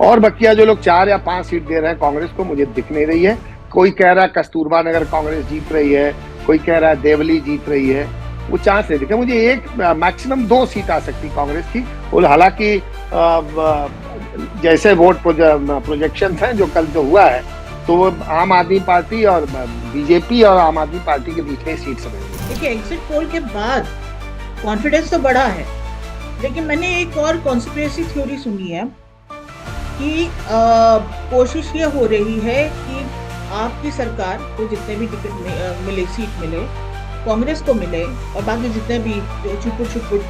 और बकिया जो लोग 4 या 5 सीट दे रहे हैं कांग्रेस को, मुझे दिख नहीं रही है। कोई कह रहा है कस्तूरबा नगर कांग्रेस जीत रही है, कोई कह रहा है देवली जीत रही है, वो चांस नहीं दिखे मुझे। एक मैक्सिमम 2 सीट आ सकती कांग्रेस की। और हालांकि जैसे वोट प्रोजेक्शन हैं जो कल जो हुआ है, तो वो आम आदमी पार्टी और बीजेपी और आम आदमी पार्टी के बीच में सीट समझ। देखिए, एग्जिट पोल के बाद कॉन्फिडेंस तो बढ़ा है, लेकिन मैंने एक और कॉन्स्पिरेसी थ्योरी सुनी है कि कोशिश ये हो रही है कि आपकी सरकार को जितने भी टिकट मिले, सीट मिले, कांग्रेस को मिले और बाकी जितने भी छुटपुट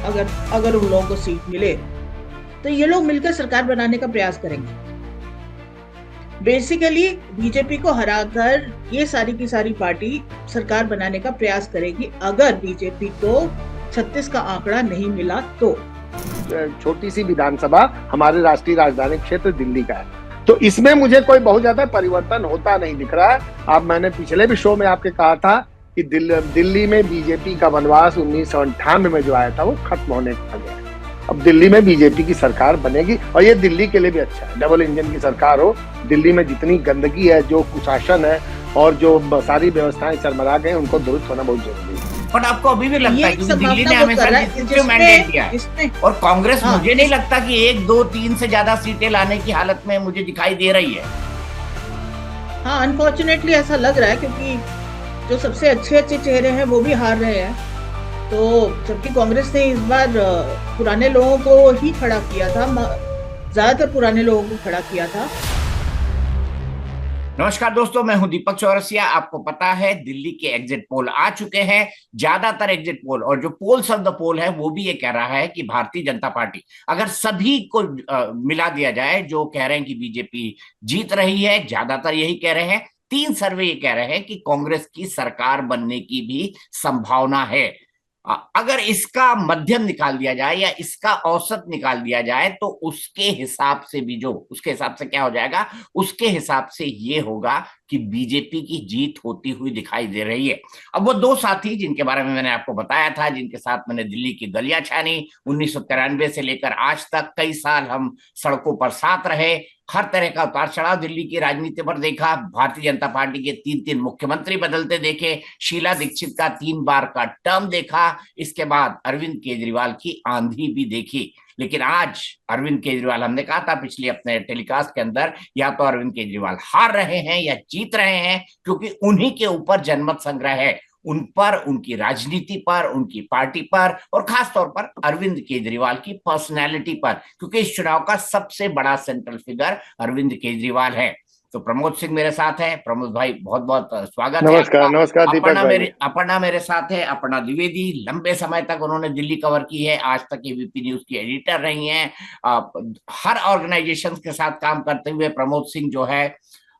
अगर उन लोगों को सीट मिले, तो ये लोग मिलकर सरकार बनाने का प्रयास करेंगे। बेसिकली बीजेपी को हराकर ये सारी की सारी पार्टी सरकार बनाने का प्रयास करेगी, अगर बीजेपी को 36 का आंकड़ा नहीं मिला तो। छोटी सी विधानसभा हमारे राष्ट्रीय राजधानी क्षेत्र दिल्ली का है, तो इसमें मुझे कोई बहुत ज्यादा परिवर्तन होता नहीं दिख रहा है। अब मैंने पिछले भी शो में आपके कहा था कि दिल्ली में बीजेपी का वनवास 1998 में जो आया था वो खत्म होने आ गया। अब दिल्ली में बीजेपी की सरकार बनेगी और ये दिल्ली के लिए भी अच्छा है, डबल इंजन की सरकार हो। दिल्ली में जितनी गंदगी है, जो कुशासन है और जो सारी व्यवस्थाएं चरमरा गए, उनको दुरुस्त होना बहुत जरूरी है। बट आपको अभी भी लगता है कि दिल्ली ने हमेशा मैंडेट दिया है और कांग्रेस मुझे नहीं लगता कि 1, 2, 3 से ज्यादा सीटें लाने की हालत में मुझे दिखाई दे रही है। हाँ, अनफॉर्चुनेटली ऐसा लग रहा है, क्योंकि जो सबसे अच्छे चेहरे हैं वो भी हार रहे हैं। तो जबकि कांग्रेस ने इस बार पुराने लोगों को ही खड़ा किया था, ज्यादातर पुराने लोगों को खड़ा किया था। नमस्कार दोस्तों, मैं हूं दीपक चौरसिया। आपको पता है दिल्ली के एग्जिट पोल आ चुके हैं। ज्यादातर एग्जिट पोल और जो पोल्स ऑफ द पोल है वो भी ये कह रहा है कि भारतीय जनता पार्टी, अगर सभी को मिला दिया जाए, जो कह रहे हैं कि बीजेपी जीत रही है, ज्यादातर यही कह रहे हैं। 3 सर्वे ये कह रहे हैं कि कांग्रेस की सरकार बनने की भी संभावना है। अगर इसका मध्यम निकाल दिया जाए या इसका औसत निकाल दिया जाए, तो उसके हिसाब से भी उसके हिसाब से क्या हो जाएगा, उसके हिसाब से ये होगा कि बीजेपी की जीत होती हुई दिखाई दे रही है। अब वो 2 साथी जिनके बारे में मैंने आपको बताया था, जिनके साथ मैंने दिल्ली की गलियां छानी, 1993 से लेकर आज तक कई साल हम सड़कों पर साथ रहे, हर तरह का उतार चढ़ाव दिल्ली की राजनीति पर देखा, भारतीय जनता पार्टी के 3-3 मुख्यमंत्री बदलते देखे, शीला दीक्षित का 3 बार का टर्म देखा, इसके बाद अरविंद केजरीवाल की आंधी भी देखी। लेकिन आज अरविंद केजरीवाल, हमने कहा था पिछले अपने टेलीकास्ट के अंदर, या तो अरविंद केजरीवाल हार रहे हैं या जीत रहे हैं, क्योंकि उन्हीं के ऊपर जनमत संग्रह है, उन पर, उनकी राजनीति पर, उनकी पार्टी पर और खास तौर पर अरविंद केजरीवाल की पर्सनैलिटी पर, क्योंकि इस चुनाव का सबसे बड़ा सेंट्रल फिगर अरविंद केजरीवाल है। तो प्रमोद सिंह मेरे साथ है। प्रमोद भाई, बहुत बहुत स्वागत है। नमस्कार दीपक भाई। अपर्णा मेरे साथ है, अपर्णा द्विवेदी। लंबे समय तक उन्होंने दिल्ली कवर की है, आज तक एबीपी न्यूज की एडिटर रही हैं। हर ऑर्गेनाइजेशन के साथ काम करते हुए प्रमोद सिंह जो है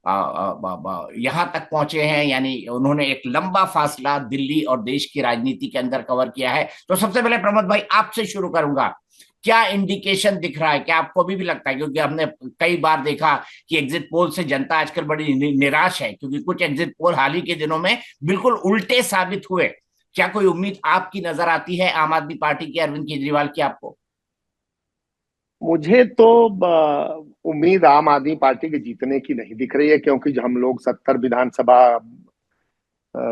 यहाँ तक पहुंचे हैं, यानी उन्होंने एक लंबा फासला दिल्ली और देश की राजनीति के अंदर कवर किया है। तो सबसे पहले प्रमोद भाई आपसे शुरू करूंगा, क्या इंडिकेशन दिख रहा है, क्या आपको अभी भी लगता है, क्योंकि हमने कई बार देखा कि एग्जिट पोल से जनता आजकल बड़ी निराश है, क्योंकि कुछ एग्जिट पोल हाल ही के दिनों में बिल्कुल उल्टे साबित हुए। क्या कोई उम्मीद आपकी नजर आती है आम आदमी पार्टी की, अरविंद केजरीवाल की आपको? मुझे तो उम्मीद आम आदमी पार्टी के जीतने की नहीं दिख रही है, क्योंकि हम लोग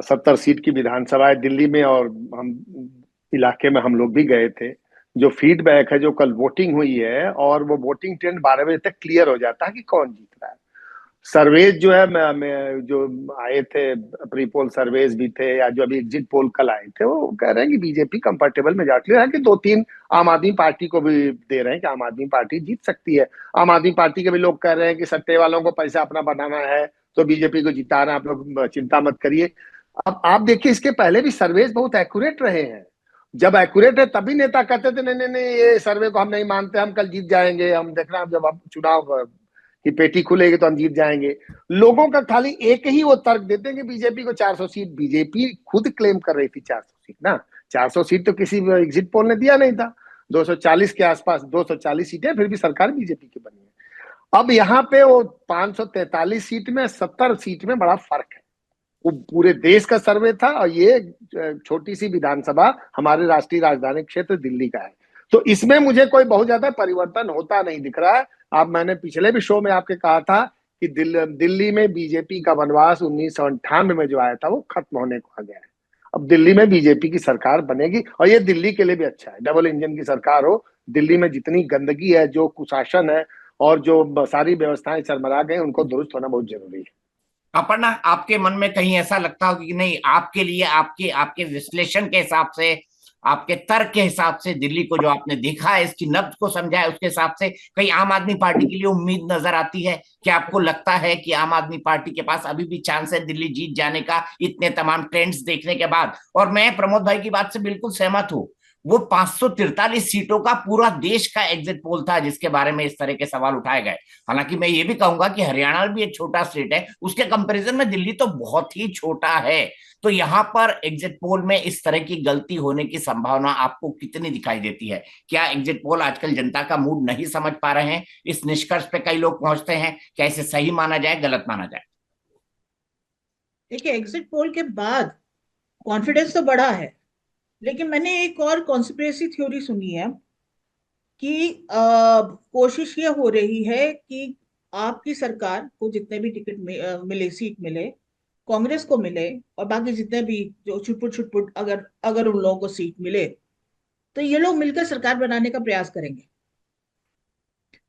70 सीट की विधानसभा है दिल्ली में, और हम इलाके में हम लोग भी गए थे। जो फीडबैक है, जो कल वोटिंग हुई है, और वो वोटिंग ट्रेंड 12 बजे तक क्लियर हो जाता है कि कौन जीत रहा है। सर्वेज जो है, जो आए थे, प्री पोल सर्वेज भी थे, या जो अभी एग्जिट पोल कल आए थे, वो कह रहे हैं कि बीजेपी कंफर्टेबल मेजॉरिटी है, कि 2-3 आम आदमी पार्टी को भी दे रहे हैं कि आम आदमी पार्टी जीत सकती है। आम आदमी पार्टी के भी लोग कह रहे हैं कि सट्टे वालों को पैसा अपना बनाना है, तो बीजेपी को जिताना, आप लोग चिंता मत करिए। अब आप देखिए, इसके पहले भी सर्वेज बहुत एक्यूरेट रहे हैं। जब एक्यूरेट है तभी नेता कहते थे नहीं नहीं नहीं, ये सर्वे को हम नहीं मानते, हम कल जीत जाएंगे, हम देखना जब अब चुनाव की पेटी खुलेगी तो हम जीत जाएंगे। लोगों का खाली एक ही वो तर्क देते हैं कि बीजेपी को 400 सीट, बीजेपी खुद क्लेम कर रही थी 400 सीट ना, 400 सीट तो किसी एग्जिट पोल ने दिया नहीं था। 240 के आसपास 240 सीटें, फिर भी सरकार बीजेपी की बनी है। अब यहाँ पे वो 543 सीट में 70 सीट में बड़ा फर्क है। वो पूरे देश का सर्वे था, और ये छोटी सी विधानसभा हमारे राष्ट्रीय राजधानी क्षेत्र दिल्ली का है। तो इसमें मुझे कोई बहुत ज्यादा परिवर्तन होता नहीं दिख रहा है। आप, मैंने पिछले भी शो में आपके कहा था कि दिल्ली में बीजेपी का वनवास 1998 में जो आया था वो खत्म होने को आ गया है। अब दिल्ली में बीजेपी की सरकार बनेगी और ये दिल्ली के लिए भी अच्छा है, डबल इंजन की सरकार हो। दिल्ली में जितनी गंदगी है, जो कुशासन है और जो सारी व्यवस्थाएं चरमरा गई, उनको दुरुस्त होना बहुत जरूरी है। अपर्णा, आपके मन में कहीं ऐसा लगता हो कि नहीं, आपके लिए, आपके आपके विश्लेषण के हिसाब से, आपके तर्क के हिसाब से, दिल्ली को जो आपने देखा है, इसकी नब्ज को समझा है, उसके हिसाब से कहीं आम आदमी पार्टी के लिए उम्मीद नजर आती है? क्या आपको लगता है कि आम आदमी पार्टी के पास अभी भी चांस है दिल्ली जीत जाने का, इतने तमाम ट्रेंड्स देखने के बाद? और मैं प्रमोद भाई की बात से बिल्कुल सहमत हूँ। वो 543 सीटों का पूरा देश का एग्जिट पोल था जिसके बारे में इस तरह के सवाल उठाए गए। हालांकि मैं ये भी कहूंगा कि हरियाणा भी एक छोटा स्टेट है, उसके कंपैरिजन में दिल्ली तो बहुत ही छोटा है। तो यहाँ पर एग्जिट पोल में इस तरह की गलती होने की संभावना आपको कितनी दिखाई देती है? क्या एग्जिट पोल आजकल जनता का मूड नहीं समझ पा रहे हैं? इस निष्कर्ष पे कई लोग पहुंचते हैं। क्या इसे सही माना जाए, गलत माना जाए? देखिए, एग्जिट पोल के बाद कॉन्फिडेंस तो बढ़ा है, लेकिन मैंने एक और कॉन्स्पिरेसी थ्योरी सुनी है कि कोशिश ये हो रही है कि आपकी सरकार को जितने भी टिकट मिले, सीट मिले, कांग्रेस को मिले, और बाकी जितने भी जो छुटपुट छुटपुट अगर अगर उन लोगों को सीट मिले, तो ये लोग मिलकर सरकार बनाने का प्रयास करेंगे।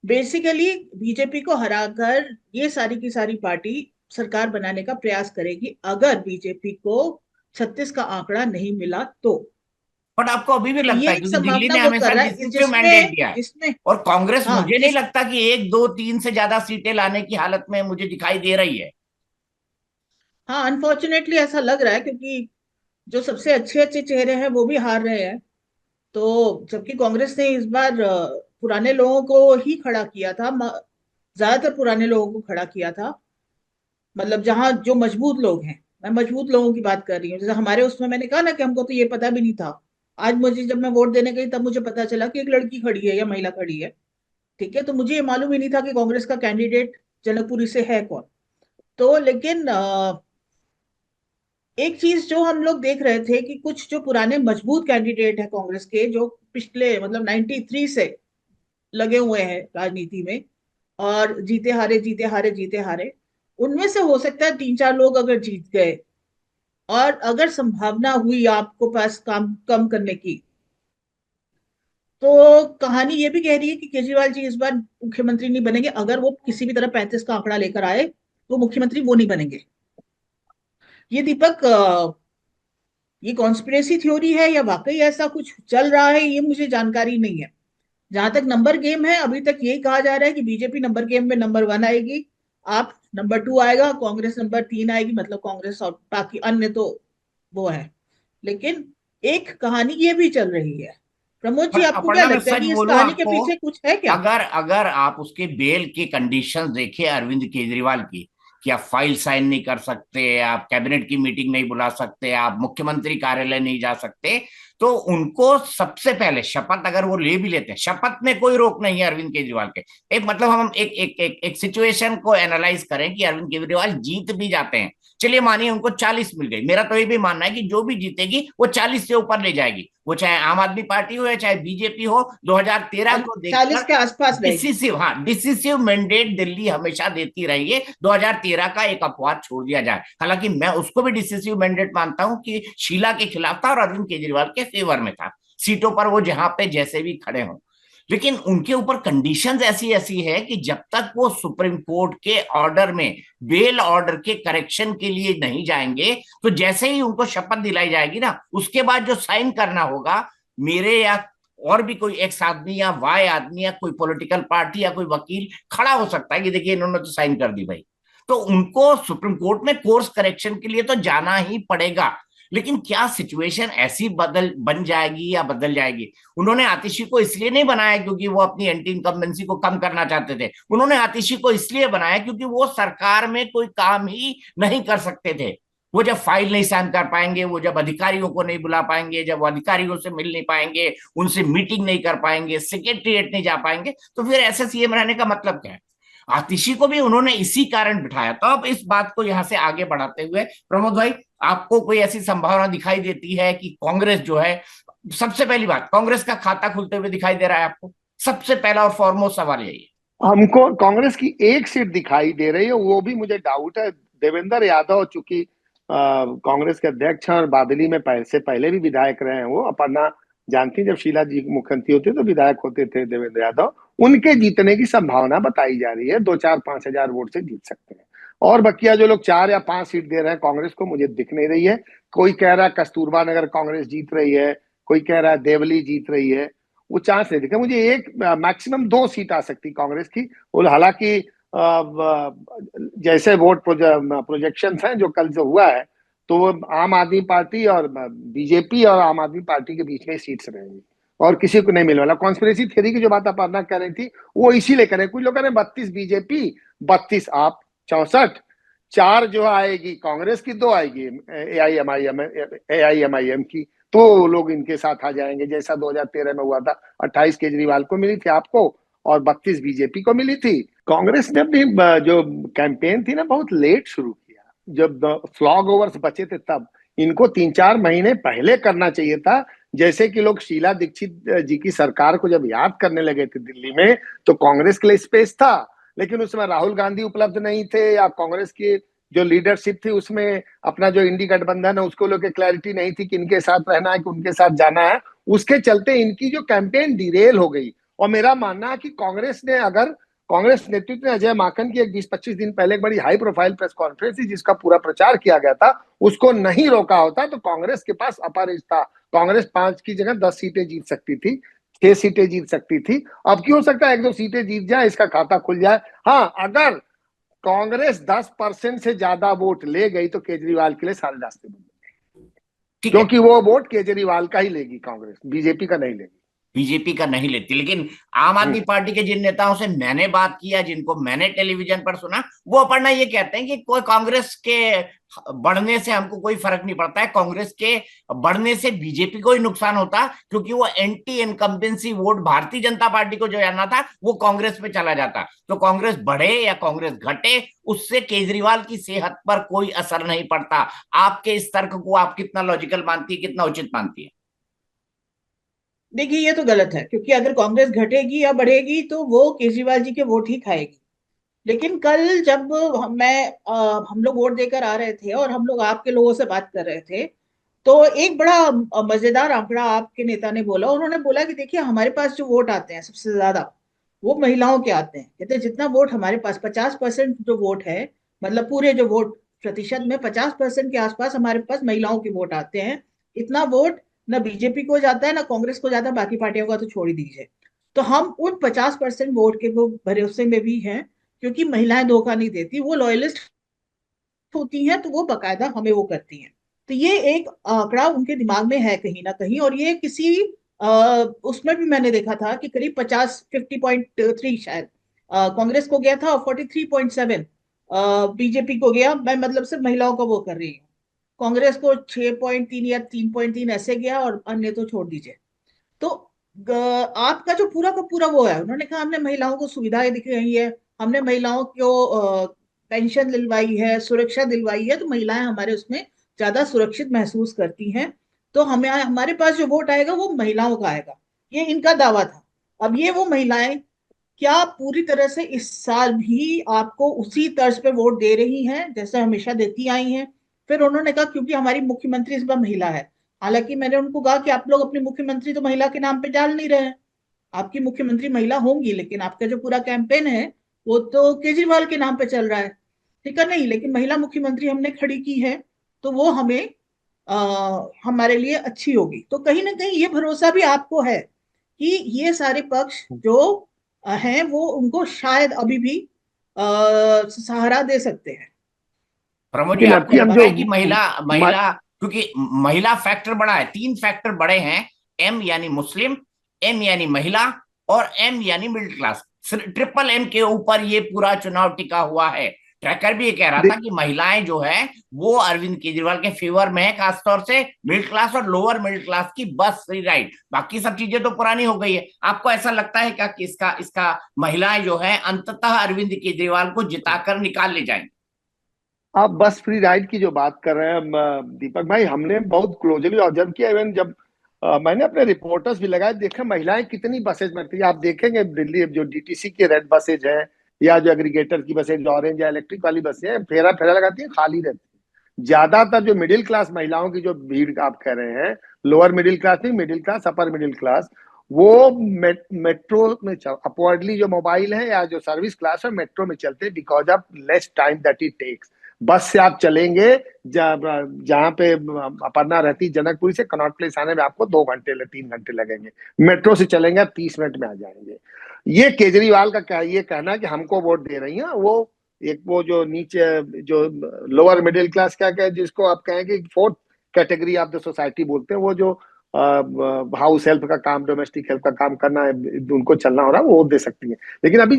बेसिकली बीजेपी को हराकर ये सारी की सारी पार्टी सरकार बनाने का प्रयास करेगी, अगर बीजेपी को 36 का आंकड़ा नहीं मिला तो। बट आपको अभी भी तो लगता ये है, एक क्योंकि दिल्ली संभावना ने वो हमेशा कर रहा है डिसिसिव मैंडेट जिसमें दिया है, जिसमें और कांग्रेस हाँ मुझे नहीं जिस लगता कि 1 2 3 से ज्यादा सीटें लाने की हालत में मुझे दिखाई दे रही है। हाँ, अनफॉर्चुनेटली ऐसा लग रहा है, क्योंकि जो सबसे अच्छे अच्छे चेहरे हैं वो भी हार रहे हैं। तो जबकि कांग्रेस ने इस बार पुराने लोगों को ही खड़ा किया था, ज्यादातर पुराने लोगों को खड़ा किया था। मतलब जहाँ जो मजबूत लोग हैं, मैं मजबूत लोगों की बात कर रही हूँ। जैसे हमारे उसमें मैंने कहा ना कि हमको तो ये पता भी नहीं था। आज मुझे, जब मैं वोट देने गई, तब मुझे पता चला कि एक लड़की खड़ी है या महिला खड़ी है। ठीक है, तो मुझे ये मालूम ही नहीं था कि कांग्रेस का कैंडिडेट जनकपुरी से है कौन। तो लेकिन एक चीज जो हम लोग देख रहे थे कि कुछ जो पुराने मजबूत कैंडिडेट है कांग्रेस के, जो पिछले मतलब 93 से लगे हुए हैं राजनीति में, और जीते हारे जीते हारे जीते हारे, उनमें से हो सकता है 3 4 लोग अगर जीत गए, और अगर संभावना हुई आपको पास काम कम करने की, तो कहानी ये भी कह रही है कि केजरीवाल जी इस बार मुख्यमंत्री नहीं बनेंगे। अगर वो किसी भी तरह 35 का आंकड़ा लेकर आए, तो मुख्यमंत्री वो नहीं बनेंगे। ये दीपक, ये कॉन्स्पिरेसी थ्योरी है या वाकई ऐसा कुछ चल रहा है, ये मुझे जानकारी नहीं है। जहां तक नंबर गेम है, अभी तक यही कहा जा रहा है कि बीजेपी नंबर गेम में नंबर 1 आएगी, आप नंबर 2 आएगा, कांग्रेस नंबर 3 आएगी। मतलब कांग्रेस और बाकी अन्य तो वो है। लेकिन एक कहानी ये भी चल रही है। प्रमोद पर जी, आपको क्या अपर्णा, मैं लगता है सच कि इस बोलूं कहानी के आपको, पीछे कुछ है क्या? अगर अगर आप उसके बेल की कंडीशंस देखें अरविंद केजरीवाल की, कि आप फाइल साइन नहीं कर सकते, आप कैबिनेट की मीटिंग नहीं बुला सकते, आप मुख्यमंत्री कार्यालय नहीं जा सकते, तो उनको सबसे पहले शपथ अगर वो ले भी लेते हैं, शपथ में कोई रोक नहीं है अरविंद केजरीवाल के। एक मतलब हम एक सिचुएशन को एनालाइज करें कि अरविंद केजरीवाल जीत भी जाते हैं, चलिए मानिए उनको 40 मिल गई, मेरा तो ये भी मानना है कि जो भी जीतेगी वो 40 से ऊपर ले जाएगी, वो चाहे आम आदमी पार्टी हो या चाहे बीजेपी हो। 2013 को 40 देखकर के आसपास रहेगी। डिसिसिव, हाँ, डिसिसिव मैंडेट दिल्ली हमेशा देती रही है। 2013 का एक अपवाद छोड़ दिया जाए, हालांकि मैं उसको भी डिसिसिव मैंडेट मानता हूं कि शीला के खिलाफ था और अरविंद केजरीवाल के फेवर में था, सीटों पर वो जहां पे जैसे भी खड़े हों। लेकिन उनके ऊपर कंडीशंस ऐसी ऐसी है कि जब तक वो सुप्रीम कोर्ट के ऑर्डर में, बेल ऑर्डर के करेक्शन के लिए नहीं जाएंगे, तो जैसे ही उनको शपथ दिलाई जाएगी ना, उसके बाद जो साइन करना होगा, मेरे या और भी कोई एक्स आदमी या वाई आदमी या कोई पॉलिटिकल पार्टी या कोई वकील खड़ा हो सकता है कि देखिए इन्होंने तो साइन कर दी भाई, तो उनको सुप्रीम कोर्ट में कोर्स करेक्शन के लिए तो जाना ही पड़ेगा। लेकिन क्या सिचुएशन ऐसी बन जाएगी या बदल जाएगी? उन्होंने आतिशी को इसलिए नहीं बनाया क्योंकि वो अपनी एंटी इनकम्बेंसी को कम करना चाहते थे, उन्होंने आतिशी को इसलिए बनाया क्योंकि वो सरकार में कोई काम ही नहीं कर सकते थे। वो जब फाइल नहीं साइन कर पाएंगे, वो जब अधिकारियों को नहीं बुला पाएंगे, जब वो अधिकारियों से मिल नहीं पाएंगे, उनसे मीटिंग नहीं कर पाएंगे, सेक्रेटरीट नहीं जा पाएंगे, तो फिर ऐसे सीएम रहने का मतलब क्या है? आतिशी को भी उन्होंने इसी कारण बिठाया। तो अब इस बात को यहां से आगे बढ़ाते हुए प्रमोद भाई, आपको कोई ऐसी संभावना दिखाई देती है कि कांग्रेस जो है, सबसे पहली बात, कांग्रेस का खाता खुलते हुए दिखाई दे रहा है आपको? सबसे पहला और फॉरमोस्ट सवाल यही है। हमको कांग्रेस की एक सीट दिखाई दे रही है, वो भी मुझे डाउट है। देवेंद्र यादव चूंकि कांग्रेस के अध्यक्ष हैं और बादली में से पहले भी विधायक रहे हैं, वो अपर्णा जानती, जब शीला जी मुख्यमंत्री होते तो विधायक होते थे देवेंद्र यादव, उनके जीतने की संभावना बताई जा रही है, 2-4-5 हजार वोट से जीत सकते हैं। और बकिया जो लोग 4 या 5 सीट दे रहे हैं कांग्रेस को, मुझे दिख नहीं रही है। कोई कह रहा है कस्तूरबा नगर कांग्रेस जीत रही है, कोई कह रहा है देवली जीत रही है, वो चांस नहीं दिखा मुझे। एक मैक्सिमम 2 सीट आ सकती कांग्रेस की। और हालांकि जैसे वोट प्रोजेक्शन हैं जो कल जो हुआ है, तो वो आम आदमी पार्टी और बीजेपी और आम आदमी पार्टी के बीच में सीट्स रहेंगी और किसी को नहीं मिलने वाला। कॉन्स्पिरेसी थ्योरी की जो बात अपर्णा कह रही थी, वो इसीलिए करें, कुछ लोग कह रहे हैं 32 बीजेपी, 32 आप, 64, 4 जो आएगी कांग्रेस की, 2 आएगी AIMIM की, तो लोग इनके साथ आ जाएंगे, जैसा 2013 में हुआ था। 28 केजरीवाल को मिली थी आपको और 32 बीजेपी को मिली थी। कांग्रेस ने अपनी जो कैंपेन थी ना, बहुत लेट शुरू किया, जब फ्लॉग ओवर्स बचे थे तब। इनको 3-4 महीने पहले करना चाहिए था। जैसे कि लोग शीला दीक्षित जी की सरकार को जब याद करने लगे थे दिल्ली में, तो कांग्रेस के लिए स्पेस था, लेकिन उसमें राहुल गांधी उपलब्ध नहीं थे, या कांग्रेस की जो लीडरशिप थी उसमें अपना जो इंडी गठबंधन है उसको लेकर क्लैरिटी नहीं थी कि इनके साथ रहना है कि उनके साथ जाना है। उसके चलते इनकी जो कैंपेन डिरेल हो गई। और मेरा मानना है कि कांग्रेस ने, अगर कांग्रेस नेतृत्व ने अजय माकन की एक 20-25 दिन पहले एक बड़ी हाई प्रोफाइल प्रेस कॉन्फ्रेंस थी जिसका पूरा प्रचार किया गया था, उसको नहीं रोका होता तो कांग्रेस के पास अपार एज था। कांग्रेस 5 की जगह 10 सीटें जीत सकती थी, 6 सीटें जीत सकती थी। अब क्यों हो सकता है 1-2 सीटें जीत जाए, इसका खाता खुल जाए। हाँ, अगर कांग्रेस 10% से ज्यादा वोट ले गई तो केजरीवाल के लिए सारे रास्ते बंद हो गए, क्योंकि वो वोट केजरीवाल का ही लेगी कांग्रेस, बीजेपी का नहीं लेगी, बीजेपी का नहीं लेती। लेकिन आम आदमी पार्टी के जिन नेताओं से मैंने बात किया, जिनको मैंने टेलीविजन पर सुना, वो अपर्णा ये कहते हैं कि कोई कांग्रेस के बढ़ने से हमको कोई फर्क नहीं पड़ता है, कांग्रेस के बढ़ने से बीजेपी को ही नुकसान होता, क्योंकि वो anti incumbency vote Bharatiya Janata party को जो जाना था वो कांग्रेस पे चला जाता। तो कांग्रेस बढ़े या कांग्रेस घटे, उससे केजरीवाल की सेहत पर कोई असर नहीं पड़ता। आपके इस तर्क को आप कितना लॉजिकल मानती है, कितना उचित मानती है? देखिए, ये तो गलत है, क्योंकि अगर कांग्रेस घटेगी या बढ़ेगी तो वो केजरीवाल जी के वोट ही खाएगी। लेकिन कल जब हम लोग वोट देकर आ रहे थे और हम लोग आपके लोगों से बात कर रहे थे, तो एक बड़ा मजेदार आंकड़ा आपके नेता ने बोला। उन्होंने बोला कि देखिए, हमारे पास जो वोट आते हैं सबसे ज्यादा वो महिलाओं के आते हैं। कहते हैं जितना वोट हमारे पास, 50% जो वोट है, मतलब पूरे जो वोट प्रतिशत में 50% के आसपास हमारे पास महिलाओं के वोट आते हैं। इतना वोट ना बीजेपी को जाता है ना कांग्रेस को जाता है, बाकी पार्टियों का तो छोड़ ही दीजिए। तो हम उन 50% वोट के वो भरोसे में भी हैं, क्योंकि महिलाएं धोखा नहीं देती, वो लॉयलिस्ट होती हैं, तो वो बकायदा हमें वो करती हैं। तो ये एक आंकड़ा उनके दिमाग में है कहीं ना कहीं। और ये किसी उसमें भी मैंने देखा था कि करीब 50 शायद कांग्रेस को गया था और 43.7 बीजेपी को गया। मैं मतलब सिर्फ महिलाओं का वो कर रही हूँ। कांग्रेस को 6.3 या 3.3 ऐसे गया, और अन्य तो छोड़ दीजिए। तो आपका जो पूरा का पूरा वो है, उन्होंने कहा हमने महिलाओं को सुविधाएं दिख रही है, हमने महिलाओं को पेंशन दिलवाई है, सुरक्षा दिलवाई है, तो महिलाएं हमारे उसमें ज्यादा सुरक्षित महसूस करती हैं। तो हमें, हमारे पास जो वोट आएगा वो महिलाओं का आएगा, ये इनका दावा था। अब ये वो महिलाएं क्या पूरी तरह से इस साल भी आपको उसी तर्ज पे वोट दे रही हैं जैसे हमेशा देती आई हैं? फिर उन्होंने कहा क्योंकि हमारी मुख्यमंत्री इस बार महिला है। हालांकि मैंने उनको कहा कि आप लोग अपनी मुख्यमंत्री तो महिला के नाम पे डाल नहीं रहे हैं। आपकी मुख्यमंत्री महिला होंगी, लेकिन आपका जो पूरा कैंपेन है वो तो केजरीवाल के नाम पे चल रहा है। ठीक है, नहीं, लेकिन महिला मुख्यमंत्री हमने खड़ी की है, तो वो हमें हमारे लिए अच्छी होगी। तो कहीं ना कहीं ये भरोसा भी आपको है कि ये सारे पक्ष जो हैं वो उनको शायद अभी भी सहारा दे सकते हैं। प्रमोद जी, लेकिन आपको अभी हम लगता जो है कि महिला महिला क्योंकि महिला फैक्टर बड़ा है, 3 फैक्टर बड़े हैं, M यानी मुस्लिम, M यानी महिला, और M यानी मिडिल क्लास। ट्रिपल M के ऊपर ये पूरा चुनाव टिका हुआ है। ट्रैकर भी ये कह रहा था कि महिलाएं जो है वो अरविंद केजरीवाल के फेवर में है, खासतौर से मिडिल क्लास और लोअर मिडिल क्लास की बस फ्री राइड। बाकी सब चीजें तो पुरानी हो गई है। आपको ऐसा लगता है क्या कि इसका इसका महिलाएं जो है अंततः अरविंद केजरीवाल को जिताकर निकाल ले जाएंगी? आप बस फ्री राइड की जो बात कर रहे हैं दीपक भाई, हमने बहुत क्लोजली ऑब्जर्व किया। इवन जब मैंने अपने रिपोर्टर्स भी लगाए, देखे महिलाएं कितनी बसेज में थी। आप देखेंगे दिल्ली जो डीटीसी की रेड बसेज है या जो एग्रीगेटर की बसेज ऑरेंज या इलेक्ट्रिक वाली बसें हैं, फेरा फेरा लगाती हैं, खाली रहती है। ज्यादातर जो मिडिल क्लास महिलाओं की जो भीड़ आप कह रहे हैं, लोअर मिडिल क्लास नहीं, middle class, upper middle class, वो मेट्रो में अपवर्डली जो मोबाइल है या जो सर्विस क्लास है मेट्रो में चलते हैं, because of less time that it takes. Bus से आप चलेंगे, जहां पे अपर्णा रहती जनकपुरी से कनॉट प्लेस आने में आपको 2 घंटे 3 घंटे लगेंगे, मेट्रो से चलेंगे आप 30 मिनट में आ जाएंगे। ये केजरीवाल का क्या ये कहना कि हमको वोट दे रही है, वो एक वो जो नीचे जो लोअर मिडिल क्लास क्या क्या जिसको आप कहेंगे fourth category of the society बोलते हैं, वो जो हाउस हेल्प का काम, डोमेस्टिक हेल्प का काम करना है, उनको चलना हो रहा है, वो दे सकती है। लेकिन अभी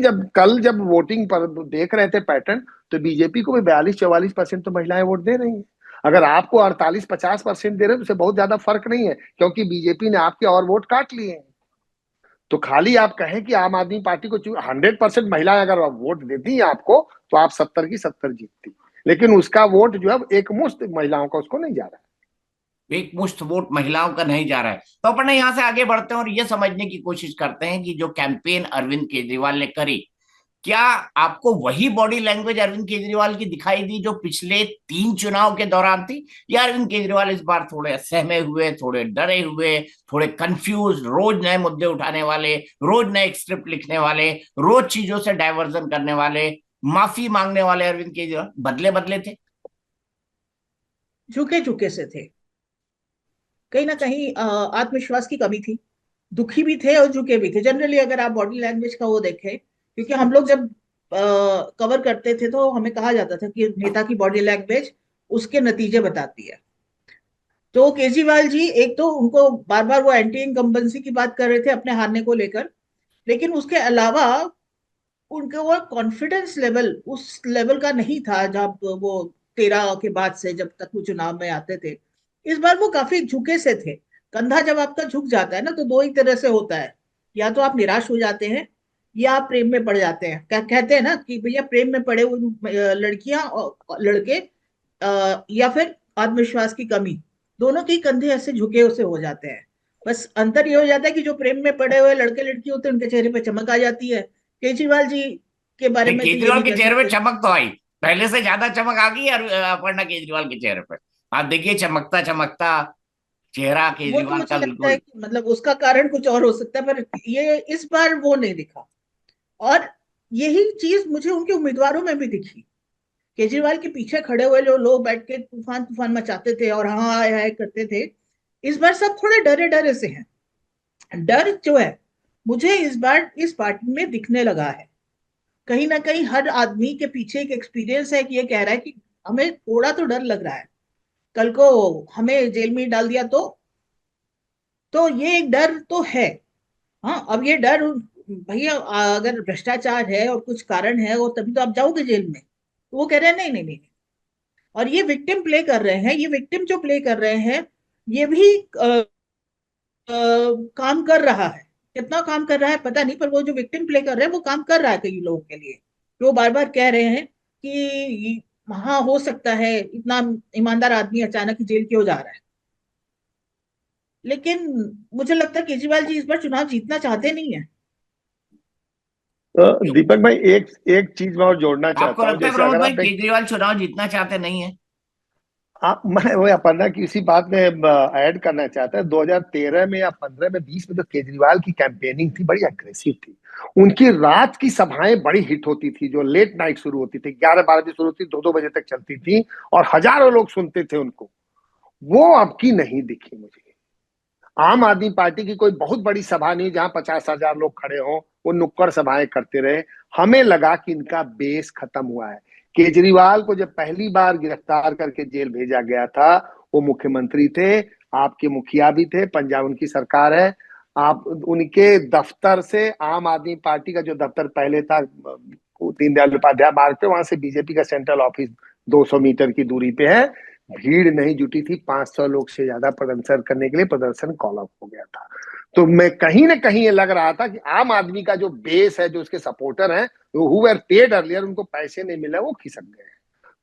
जब वोटिंग पर देख रहे थे पैटर्न, तो बीजेपी को भी 42-44% तो महिलाएं वोट दे रही हैं। अगर आपको 48-50% दे रहे हैं तो उससे बहुत ज्यादा फर्क नहीं है, क्योंकि बीजेपी ने आपके और वोट काट लिए हैं। तो खाली आप कहें कि आम आदमी पार्टी को 100% महिलाएं अगर वोट देती हैं आपको, तो आप 70 की 70 जीतती। लेकिन उसका वोट जो है एक मुश्त महिलाओं का उसको नहीं जा रहा है। एक मुश्त वोट महिलाओं का नहीं जा रहा है। तो अपन यहाँ से आगे बढ़ते हैं और ये समझने की कोशिश करते हैं कि जो कैंपेन अरविंद केजरीवाल ने करी, क्या आपको वही बॉडी लैंग्वेज अरविंद केजरीवाल की दिखाई दी जो पिछले 3 चुनाव के दौरान थी? या अरविंद केजरीवाल इस बार थोड़े सहमे हुए, थोड़े डरे हुए, थोड़े कंफ्यूज, रोज नए मुद्दे उठाने वाले, रोज नए स्क्रिप्ट लिखने वाले, रोज चीजों से डाइवर्जन करने वाले, माफी मांगने वाले अरविंद केजरीवाल बदले बदले थे? झुके झुके से थे। कहीं ना कहीं आत्मविश्वास की कमी थी। दुखी भी थे और झुके भी थे। जनरली अगर आप बॉडी लैंग्वेज का वो देखें, क्योंकि हम लोग जब कवर करते थे तो हमें कहा जाता था कि नेता की बॉडी लैंग्वेज उसके नतीजे बताती है। तो केजरीवाल जी, एक तो उनको बार बार वो एंटी इनकम्बेंसी की बात कर रहे थे अपने हारने को लेकर, लेकिन उसके अलावा उनका वो कॉन्फिडेंस लेवल उस लेवल का नहीं था जब वो 13 के बाद से जब तक वो चुनाव में आते थे। इस बार वो काफी झुके से थे। कंधा जब आपका झुक जाता है ना, तो दो ही तरह से होता है। या तो आप निराश हो जाते हैं, या आप प्रेम में पड़ जाते हैं। कहते हैं ना कि भैया प्रेम में पड़े हुए लड़कियां और लड़के, या फिर आत्मविश्वास की कमी, दोनों के कंधे ऐसे झुके से हो जाते हैं। बस अंतर ये हो जाता है कि जो प्रेम में पड़े हुए लड़के लड़की होते हैं उनके चेहरे पे चमक आ जाती है। केजरीवाल जी के बारे नहीं, में तो ये केजरीवाल नहीं के कह चेहरे पे सकते। चमक तो आई, पहले से ज्यादा चमक आ गई अपर्णा केजरीवाल के चेहरे पे। आप देखिए, चमकता चमकता चेहरा वो तो केजरीवाल मुझे का लगता है बिल्कुल। कि मतलब उसका कारण कुछ और हो सकता है, पर ये इस बार वो नहीं दिखा। और यही चीज मुझे उनके उम्मीदवारों में भी दिखी। केजरीवाल के पीछे खड़े हुए जो लोग बैठ के तूफान तूफान मचाते थे और हाँ हाय हाय करते थे, इस बार सब थोड़े डरे डरे से हैं। डर जो है मुझे इस बार इस पार्टी में दिखने लगा है। कहीं ना कहीं हर आदमी के पीछे एक एक्सपीरियंस है कि ये कह रहा है कि हमें थोड़ा तो डर लग रहा है, कल को हमें जेल में डाल दिया तो ये एक डर तो है। हाँ, अब ये डर, भैया अगर भ्रष्टाचार है और कुछ कारण है और तभी तो आप जाओगे जेल में, तो वो कह रहे हैं नहीं नहीं नहीं। और ये विक्टिम प्ले कर रहे हैं। ये विक्टिम जो प्ले कर रहे हैं, ये भी काम कर रहा है। कितना काम कर रहा है पता नहीं, पर वो जो विक्टिम प्ले कर रहे हैं वो काम कर रहा है कई लोगों के लिए। वो बार बार कह रहे हैं कि हाँ हो सकता है इतना ईमानदार आदमी अचानक जेल क्यों जा रहा है। लेकिन मुझे लगता है केजरीवाल जी इस बार चुनाव जीतना चाहते नहीं है। दीपक भाई, एक एक चीज मैं और जोड़ना आपको चाहता हूँ। लगता है जैसे प्रमोद अगर भाई आप एक केजरीवाल चुनाव जीतना चाहते नहीं है? आप मैं वो अपर्णा की इसी बात में ऐड करना चाहता है। 2013 में या 15 में 20 में तो केजरीवाल की कैंपेनिंग थी, बड़ी अग्रेसिव थी। उनकी रात की सभाएं बड़ी हिट होती थी, जो लेट नाइट शुरू होती थी, 11-12 बजे शुरू होती थी, 2-2 बजे तक चलती थी, और हजारों लोग सुनते थे उनको। वो अब की नहीं दिखी मुझे। आम आदमी पार्टी की कोई बहुत बड़ी सभा नहीं जहां 50,000 लोग खड़े हों, वो नुक्कड़ सभाएं करते रहे। हमें लगा कि इनका बेस खत्म हुआ है। केजरीवाल को जब पहली बार गिरफ्तार करके जेल भेजा गया था, वो मुख्यमंत्री थे, आपके मुखिया भी थे, पंजाब उनकी सरकार है। आप उनके दफ्तर से आम आदमी पार्टी का जो दफ्तर पहले था दीनदयाल उपाध्याय मार्ग पे, वहां से बीजेपी का सेंट्रल ऑफिस 200 मीटर की दूरी पे है। भीड़ नहीं जुटी थी, 500 लोग से ज्यादा प्रदर्शन करने के लिए, प्रदर्शन कॉल ऑफ हो गया था। तो मैं कहीं ना कहीं ये लग रहा था कि आम आदमी का जो बेस है, जो उसके सपोर्टर हैं, हु वर पेड अर्लियर, उनको पैसे नहीं मिले, वो खिसक गए।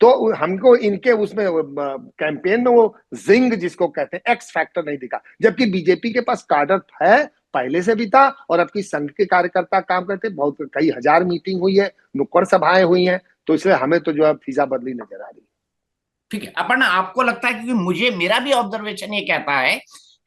तो हमको इनके उसमें कैंपेन में वो जिंग जिसको कहते हैं, एक्स फैक्टर नहीं दिखा, जबकि बीजेपी के पास काडर है, पहले से भी था, और अब की संघ के कार्यकर्ता काम करते, बहुत कई हजार मीटिंग हुई है, नुक्कड़ सभाएं हुई हैं, तो इसलिए हमें तो जो है फिजा बदली नजर आ रही है। ठीक है अपर्णा, आपको लगता है, क्योंकि मुझे मेरा भी ऑब्जर्वेशन ये कहता है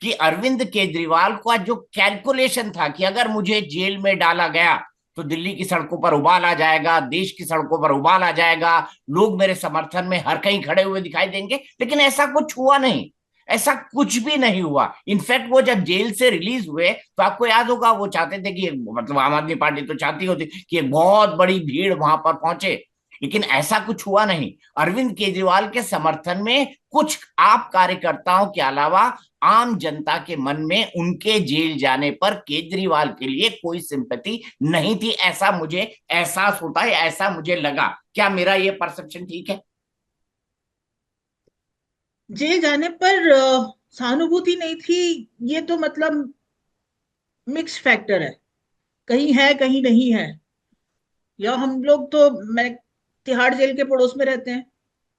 कि अरविंद केजरीवाल का जो कैलकुलेशन था कि अगर मुझे जेल में डाला गया तो दिल्ली की सड़कों पर उबाल आ जाएगा, देश की सड़कों पर उबाल आ जाएगा, लोग मेरे समर्थन में हर कहीं खड़े हुए दिखाई देंगे, लेकिन ऐसा कुछ हुआ नहीं। ऐसा कुछ भी नहीं हुआ। इनफैक्ट वो जब जेल से रिलीज हुए तो आपको याद होगा वो चाहते थे कि मतलब आम आदमी पार्टी तो चाहती होती कि एक बहुत बड़ी भीड़ वहां पर पहुंचे, लेकिन ऐसा कुछ हुआ नहीं। अरविंद केजरीवाल के समर्थन में कुछ आप कार्यकर्ताओं के अलावा आम जनता के मन में उनके जेल जाने पर केजरीवाल के लिए कोई सिंपैथी नहीं थी, ऐसा मुझे एहसास होता है, ऐसा मुझे लगा। क्या मेरा ये परसेप्शन ठीक है? जेल जाने पर सहानुभूति नहीं थी, ये तो मतलब मिक्स फैक्टर है कहीं नहीं है। या हम लोग तो, मैं तिहाड़ जेल के पड़ोस में रहते हैं,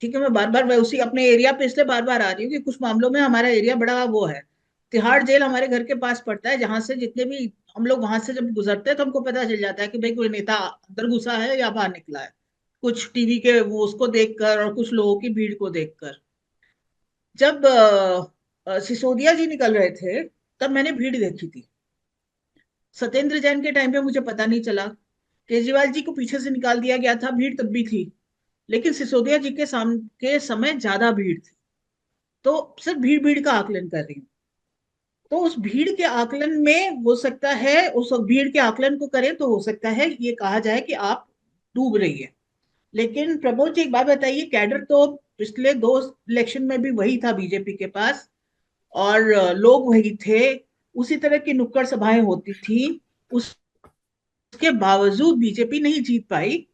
ठीक है, मैं बार बार मैं उसी अपने एरिया पे इसलिए बार बार आ रही हूँ कि कुछ मामलों में हमारा एरिया बड़ा वो है। तिहाड़ जेल हमारे घर के पास पड़ता है, जहां से जितने भी हम लोग वहां से जब गुजरते हैं तो हमको पता चल जाता है कि भाई कोई नेता अंदर घुसा है या बाहर निकला है, कुछ टीवी के वो उसको देखकर और कुछ लोगों की भीड़ को देखकर। जब सिसोदिया जी निकल रहे थे तब मैंने भीड़ देखी थी। सत्येंद्र जैन के टाइम पे मुझे पता नहीं चला, केजरीवाल जी को पीछे से निकाल दिया गया था, भीड़ तब भी थी, लेकिन सिसोदिया जी के समय ज्यादा भीड़ थी। तो सिर्फ भीड़ भीड़ का आकलन कर रही हूँ। तो उस भीड़ के आकलन में हो सकता है, उस भीड़ के आकलन को करें तो हो सकता है ये कहा जाए कि आप डूब रही है। लेकिन प्रमोद जी एक बात बताइए, कैडर तो पिछले 2 इलेक्शन में भी वही था बीजेपी के पास, और लोग वही थे, उसी तरह की नुक्कड़ सभाएं होती थी, उसके बावजूद बीजेपी नहीं जीत पाई।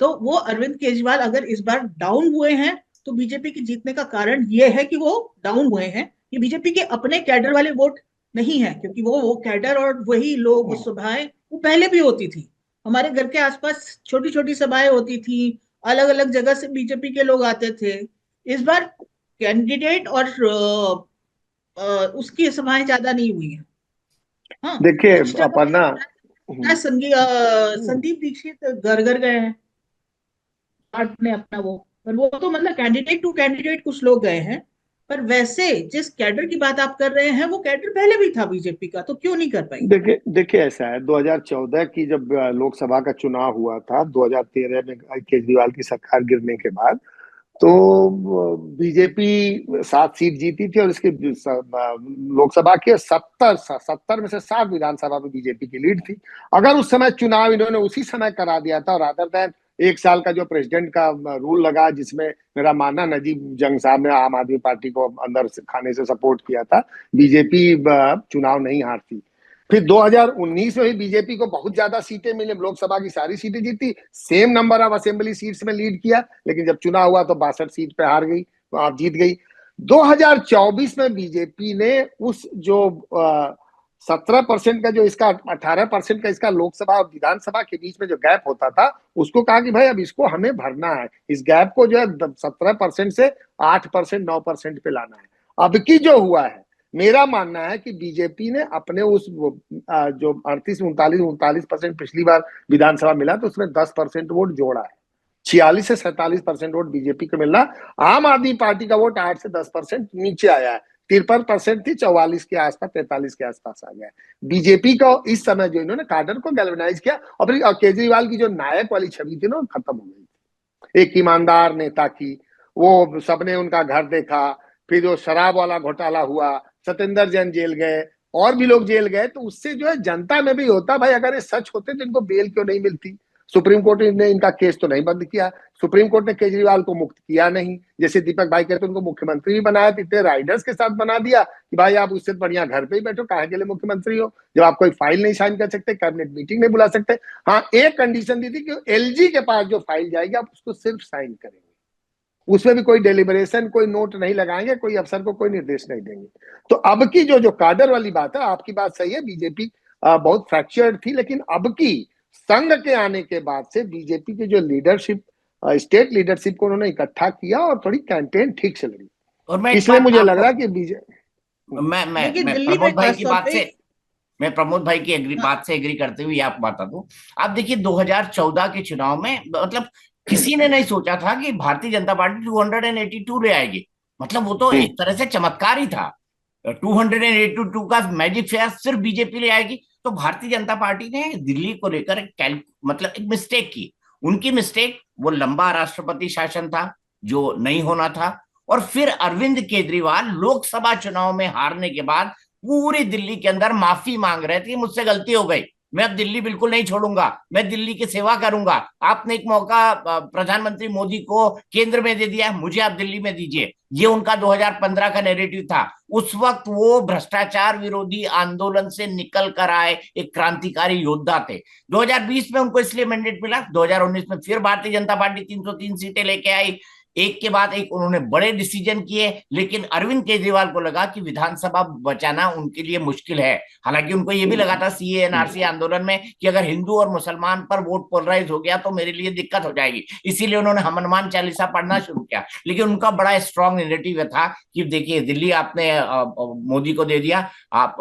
तो वो अरविंद केजरीवाल अगर इस बार डाउन हुए हैं तो बीजेपी की जीतने का कारण ये है कि वो डाउन हुए हैं, ये बीजेपी के अपने कैडर वाले वोट नहीं है, क्योंकि वो कैडर और वही लोग, वो सभाएं वो पहले भी होती थी, हमारे घर के आसपास छोटी छोटी सभाएं होती थी, अलग अलग जगह से बीजेपी के लोग आते थे। इस बार कैंडिडेट और उसकी सभाएं ज्यादा नहीं हुई हैं। हाँ, देखिए कुछ जगह पे अपर्णा, संदीप दीक्षित घर घर गए हैं पार्ट ने अपना वो, पर वो तो मतलब कैंडिडेट टू कैंडिडेट कुछ लोग गए हैं। पर वैसे जिस कैडर की बात आप कर रहे हैं वो कैडर पहले भी था बीजेपी का, तो क्यों नहीं कर पाई? देखिए देखिए ऐसा है, 2014 की जब लोकसभा का चुनाव हुआ था, 2013 में केजरीवाल की सरकार गिरने के बाद, तो बीजेपी 7 सीट जीती थी, और इसकी लोकसभा के 70 में से 60 विधानसभा में बीजेपी की लीड थी। अगर उस समय चुनाव इन्होंने उसी समय करा दिया था, और अदर देन 1 साल का जो प्रेसिडेंट का रूल लगा, जिसमें मेरा मानना नजीब जंग साहब ने आम आदमी पार्टी को अंदर से खाने से सपोर्ट किया था, बीजेपी चुनाव नहीं हारती। फिर 2019 में भी बीजेपी को बहुत ज्यादा सीटें मिली, लोकसभा की सारी सीटें जीती, same number of assembly seats में लीड किया, लेकिन जब चुनाव हुआ तो 62 सीट पे हार गई, तो आप जीत गई। 2024 में बीजेपी ने उस जो 17% का जो इसका 18% का इसका लोकसभा और विधानसभा के बीच में जो गैप होता था, उसको कहा कि भाई अब इसको हमें भरना है, इस गैप को जो है 17% से 8%, 9% पे लाना है। अब की जो हुआ है, मेरा मानना है कि बीजेपी ने अपने उस जो 38-39% पिछली बार विधानसभा मिला, तो उसमें 10% वोट जोड़ा है, 46 से 47% वोट बीजेपी को मिलना। आम आदमी पार्टी का वोट 8 से 10% नीचे आया है, 53% थी, 44 के आसपास, 43 के आसपास आ गया। बीजेपी को इस समय जो इन्होंने काडर को गैल्वेनाइज किया, और केजरीवाल की जो नायक वाली छवि थी ना, खत्म हो गई थी, एक ईमानदार नेता की। वो सबने उनका घर देखा, फिर जो शराब वाला घोटाला हुआ, सत्येंद्र जैन जेल गए, और भी लोग जेल गए, तो उससे जो है जनता में भी होता भाई अगर ये सच होते तो इनको बेल क्यों नहीं मिलती। सुप्रीम कोर्ट ने इनका केस तो नहीं बंद किया, सुप्रीम कोर्ट ने केजरीवाल को मुक्त किया नहीं, जैसे दीपक भाई कहते उनको मुख्यमंत्री भी बनाया, इतने राइडर्स के साथ बना दिया कि भाई आप उससे बढ़िया घर पे ही बैठो, काहे के लिए मुख्यमंत्री हो, जब आप कोई फाइल नहीं साइन कर सकते, कैबिनेट मीटिंग नहीं बुला सकते। हाँ, एक कंडीशन दी थी कि एलजी के पास जो फाइल जाएगी आप उसको सिर्फ साइन करेंगे, उसमें भी कोई डेलिबरेशन, कोई नोट नहीं लगाएंगे, कोई अफसर को कोई निर्देश नहीं देंगे। तो अब की जो काडर वाली बात है, आपकी बात सही है, बीजेपी बहुत फ्रैक्चर्ड थी, लेकिन अब की संघ के आने के बाद से बीजेपी की जो लीडरशिप, स्टेट लीडरशिप को उन्होंने इकट्ठा किया और थोड़ी कैंपेन ठीक से लड़ी, और इसलिए मुझे लग रहा है कि बीजेपी मैं प्रमोद भाई की बात से मैं प्रमोद भाई की बात से एग्री करते हुए आप बता दूं, आप देखिए 2014 के चुनाव में मतलब किसी ने नहीं सोचा था कि भारतीय जनता पार्टी 282 ले आएगी, मतलब वो तो एक तरह से चमत्कार ही था। 282 का मैजिक फेयर सिर्फ बीजेपी ले आएगी। तो भारतीय जनता पार्टी ने दिल्ली को लेकर मतलब एक मिस्टेक की। उनकी मिस्टेक, वो लंबा राष्ट्रपति शासन था जो नहीं होना था, और फिर अरविंद केजरीवाल लोकसभा चुनाव में हारने के बाद पूरी दिल्ली के अंदर माफी मांग रहे थे, मुझसे गलती हो गई, मैं अब दिल्ली बिल्कुल नहीं छोड़ूंगा, मैं दिल्ली की सेवा करूंगा, आपने एक मौका प्रधानमंत्री मोदी को केंद्र में दे दिया, मुझे आप दिल्ली में दीजिए। ये उनका 2015 का नैरेटिव था। उस वक्त वो भ्रष्टाचार विरोधी आंदोलन से निकल कर आए एक क्रांतिकारी योद्धा थे। 2020 में उनको इसलिए मैंडेट मिला, 2019 में फिर भारतीय जनता पार्टी 303 सीटें लेके आई, एक के बाद एक उन्होंने बड़े डिसीजन किए, लेकिन अरविंद केजरीवाल को लगा कि विधानसभा बचाना उनके लिए मुश्किल है। हालांकि उनको यह भी लगा था सीए एनआरसी आंदोलन में कि अगर हिंदू और मुसलमान पर वोट पोलराइज हो गया तो मेरे लिए दिक्कत हो जाएगी, इसीलिए उन्होंने हनुमान चालीसा पढ़ना शुरू किया। लेकिन उनका बड़ा स्ट्रॉन्ग नैरेटिव था कि देखिए दिल्ली आपने मोदी को दे दिया, आप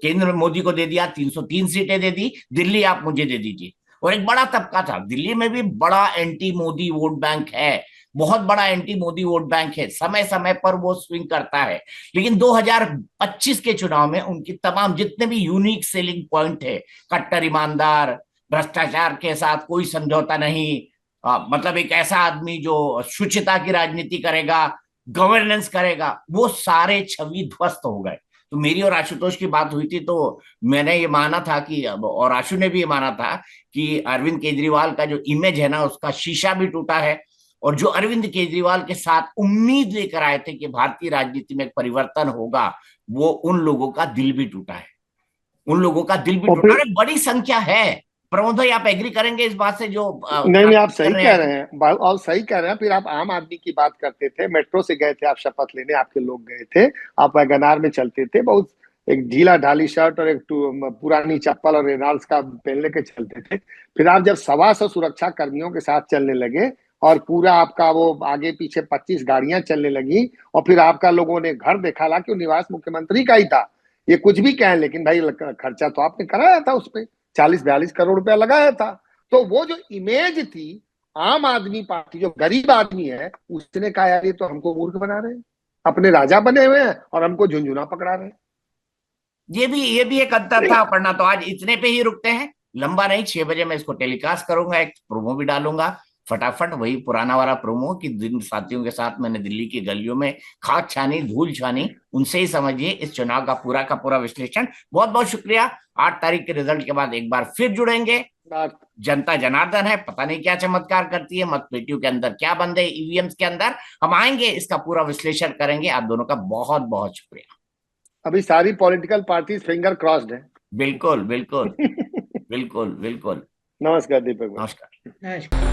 केंद्र में मोदी को दे दिया, 303 सीटें दे दी, दिल्ली आप मुझे दे दीजिए। और एक बड़ा तबका था दिल्ली में भी, बड़ा एंटी मोदी वोट बैंक है, बहुत बड़ा एंटी मोदी वोट बैंक है, समय समय पर वो स्विंग करता है। लेकिन 2025 के चुनाव में उनकी तमाम जितने भी यूनिक सेलिंग पॉइंट है, कट्टर ईमानदार, भ्रष्टाचार के साथ कोई समझौता नहीं, मतलब एक ऐसा आदमी जो शुचिता की राजनीति करेगा, गवर्नेंस करेगा, वो सारे छवि ध्वस्त हो गए। तो मेरी और आशुतोष की बात हुई थी तो मैंने ये माना था कि, और आशु ने भी ये माना था कि अरविंद केजरीवाल का जो इमेज है ना, उसका शीशा भी टूटा है। और जो अरविंद केजरीवाल के साथ उम्मीद लेकर आए थे कि भारतीय राजनीति में एक परिवर्तन होगा, वो उन लोगों का दिल भी टूटा है, उन लोगों का दिल भी टूटा है। बड़ी संख्या है। प्रमोद भाई, आप एग्री करेंगे इस बात से? जो नहीं, आप सही कह रहे हैं, और सही कह रहे हैं। फिर आप आम आदमी की बात करते थे, मेट्रो से गए थे आप शपथ लेने, आपके लोग गए थे, आप वैगनार में चलते थे, बहुत एक ढीला ढाली शर्ट और एक पुरानी चप्पल और रेनॉल्ड्स का पहन लेके चलते थे। फिर आप जब 125 सुरक्षा कर्मियों के साथ चलने लगे और पूरा आपका वो आगे पीछे 25 गाड़ियां चलने लगी, और फिर आपका लोगों ने घर देखा, ला कि निवास मुख्यमंत्री का ही था। ये कुछ भी कहें, लेकिन भाई खर्चा तो आपने कराया था, उस पर 40-42 करोड़ रुपया लगाया था। तो वो जो इमेज थी, आम आदमी पार्टी जो गरीब आदमी है, उसने कहा यार ये तो हमको मूर्ख बना रहे हैं, अपने राजा बने हुए हैं और हमको झुंझुना पकड़ा रहे हैं। ये भी एक अंतर था। पढ़ना तो आज इतने पे ही रुकते हैं, लंबा नहीं, 6 बजे मैं इसको टेलीकास्ट करूंगा, एक प्रोमो भी डालूंगा, फटाफट वही पुराना वाला प्रोमो कि जिन साथियों के साथ मैंने दिल्ली की गलियों में खाक छानी, धूल छानी, उनसे ही समझिए इस चुनाव का पूरा विश्लेषण। बहुत बहुत शुक्रिया। 8 तारीख के रिजल्ट के बाद एक बार फिर जुड़ेंगे। जनता जनार्दन है, पता नहीं क्या चमत्कार करती है, मतपेटियों के अंदर क्या बंद है, ईवीएम्स के अंदर, हम आएंगे, इसका पूरा विश्लेषण करेंगे। आप दोनों का बहुत बहुत शुक्रिया। अभी सारी पॉलिटिकल पार्टी फिंगर क्रॉस्ड है। बिल्कुल बिल्कुल बिल्कुल बिल्कुल। नमस्कार दीपक। नमस्कार। नमस्कार।